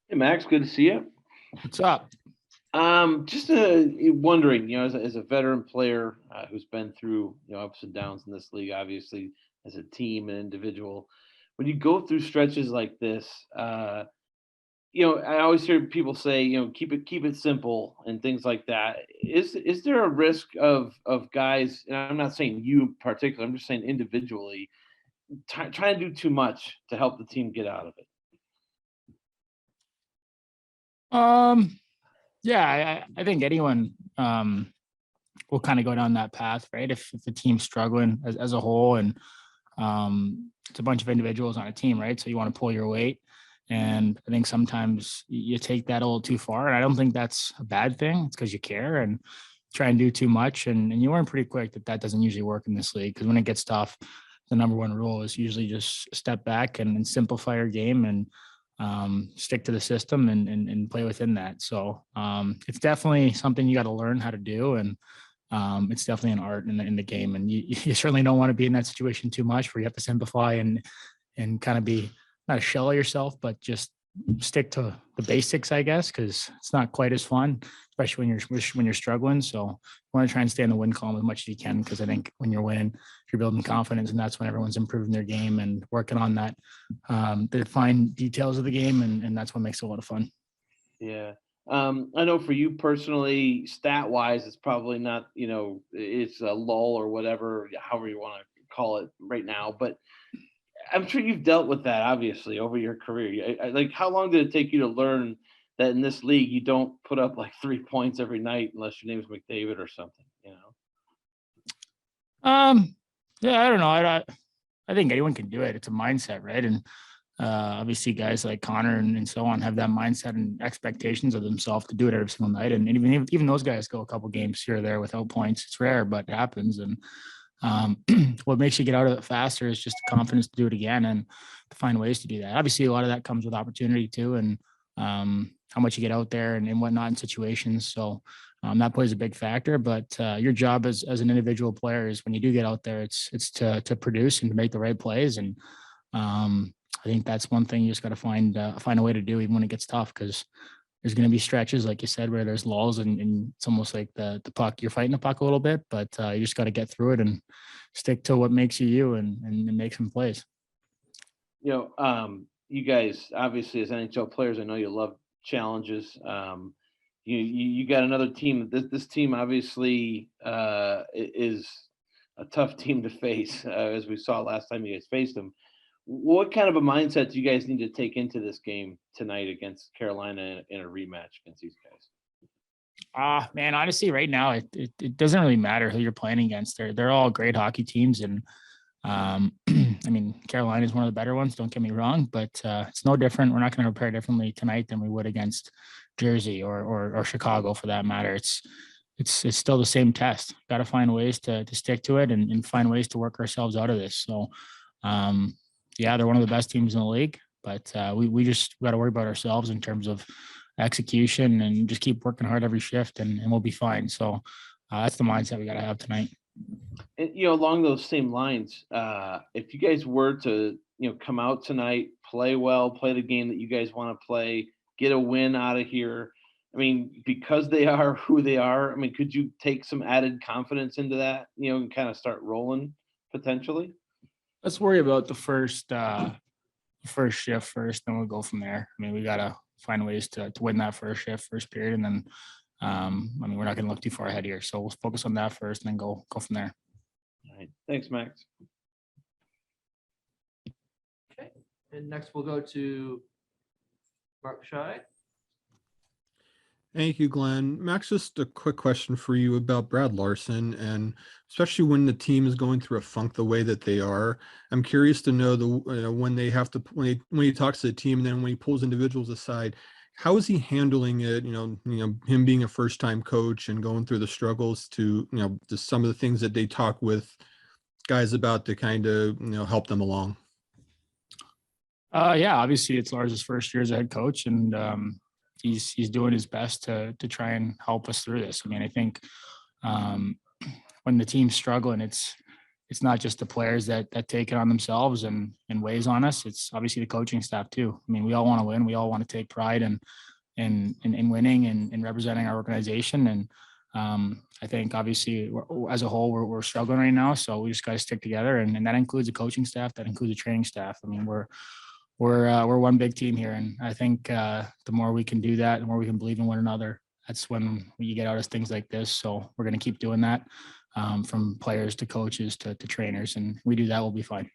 Hey Max, good to see you. What's up? Just wondering, as a veteran player who's been through ups and downs in this league, obviously as a team and individual, when you go through stretches like this, I always hear people say, keep it simple and things like that. Is there a risk of guys? And I'm not saying you in particular. I'm just saying individually, trying to do too much to help the team get out of it. Um, yeah, I think anyone will kind of go down that path, right? If the team's struggling as a whole, and it's a bunch of individuals on a team, right? So you want to pull your weight. And I think sometimes you take that a little too far. And I don't think that's a bad thing. It's because you care and try and do too much. And you learn pretty quick that that doesn't usually work in this league. Because when it gets tough, the number one rule is usually just step back and simplify your game and stick to the system and play within that. So it's definitely something you got to learn how to do. And it's definitely an art in the game. And you certainly don't want to be in that situation too much where you have to simplify and kind of be not a shell of yourself, but just stick to the basics, I guess, because it's not quite as fun, especially when you're struggling. So you want to try and stay in the win column as much as you can, because I think when you're winning, you're building confidence, and that's when everyone's improving their game and working on that the fine details of the game, and that's what makes it a lot of fun. Yeah. I know for you personally, stat wise, it's probably not, it's a lull or whatever, however you want to call it right now. But I'm sure you've dealt with that obviously over your career. Like, how long did it take you to learn that in this league you don't put up like 3 points every night unless your name's McDavid or something? Um, yeah, I don't know. I think anyone can do it. It's a mindset, right? And obviously, guys like Connor and so on have that mindset and expectations of themselves to do it every single night. And even those guys go a couple games here or there without points. It's rare, but it happens. And um, what makes you get out of it faster is just the confidence to do it again and to find ways to do that. Obviously, a lot of that comes with opportunity too, and how much you get out there and whatnot in situations. So that plays a big factor. But your job as an individual player is when you do get out there, it's to produce and to make the right plays. And I think that's one thing you just got to find a way to do even when it gets tough, because there's going to be stretches, like you said, where there's lulls and it's almost like the puck, you're fighting the puck a little bit, but you just got to get through it and stick to what makes you and make some plays. You guys obviously as NHL players, I know you love challenges. You got another team. This team obviously is a tough team to face, as we saw last time you guys faced them. What kind of a mindset do you guys need to take into this game tonight against Carolina in a rematch against these guys? Man, honestly, right now it doesn't really matter who you're playing against. They're all great hockey teams, and I mean, Carolina is one of the better ones. Don't get me wrong, but it's no different. We're not going to prepare differently tonight than we would against Jersey or Chicago, for that matter. It's still the same test. Got to find ways to stick to it and find ways to work ourselves out of this. So, um, yeah, they're one of the best teams in the league, but we just got to worry about ourselves in terms of execution and just keep working hard every shift, and we'll be fine. So that's the mindset we got to have tonight. And along those same lines, if you guys were to come out tonight, play well, play the game that you guys want to play, get a win out of here. I mean, because they are who they are. I mean, could you take some added confidence into that? And kind of start rolling potentially. Let's worry about the first shift first, then we'll go from there. I mean, we gotta find ways to win that first shift, first period, and then I mean, we're not gonna look too far ahead here, so we'll focus on that first, and then go from there. All right. Thanks, Max. Okay. And next we'll go to Mark Scheid. Thank you, Glenn. Max, just a quick question for you about Brad Larson, and especially when the team is going through a funk the way that they are. I'm curious to know when they have to when he talks to the team, and then when he pulls individuals aside, how is he handling it? Him being a first-time coach and going through the struggles to just some of the things that they talk with guys about to kind of help them along. Yeah, obviously it's Lars's first year as a head coach, and he's doing his best to try and help us through this. I mean, I think um, when the team's struggling, it's not just the players that take it on themselves and weighs on us. It's obviously the coaching staff too. I mean, we all want to win. We all want to take pride in winning and representing our organization. And I think obviously as a whole, we're struggling right now. So we just got to stick together, and that includes the coaching staff, that includes the training staff. I mean, we're one big team here, and I think the more we can do that, the more we can believe in one another. That's when you get out of things like this. So we're going to keep doing that, from players to coaches to trainers, and we do that, we'll be fine.